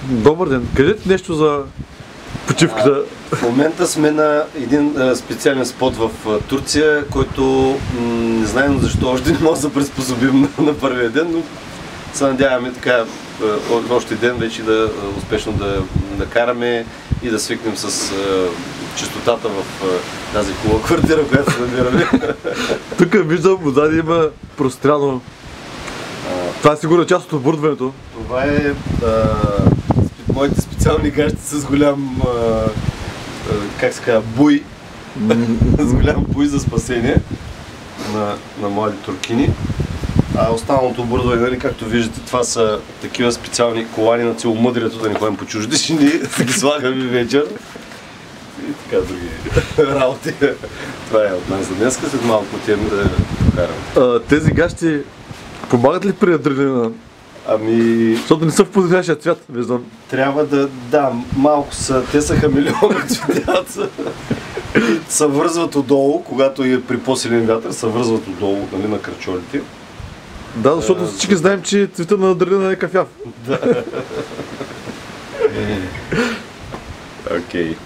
Добър ден. Кажете нещо за почивката. В момента сме на един специален спот в Турция, който не знаем защо още не може да приспособим на първия ден, но се надяваме така още ден вече да успешно да караме и да свикнем с чистотата в тази хубава квартира, която се намираме. Тук виждам, отзади има простряно. Това е сигурно част от оборудването. Това е моите специални гащи с голям как се казва, буй. С голям буй за спасение на млади туркини. А останалото оборудване, нали, както виждате, това са такива специални колани на целомъдрието, да не ходим по чуждични, да ги слагаме вечер. И така други работи. Това е от нас за днес, след малко отиваме да покараме. Тези гащи помагат ли при адреналина? Ами... Защото не са в подходящия цвят, виждам. Трябва да, малко са, те са хамелеони, цветят са. Се вързват отдолу, когато е при по-силен вятър, се вързват отдолу, нали, на кръчолите. Да, защото всички знаем, че цвета на адреналина е кафяв. Да. Окей.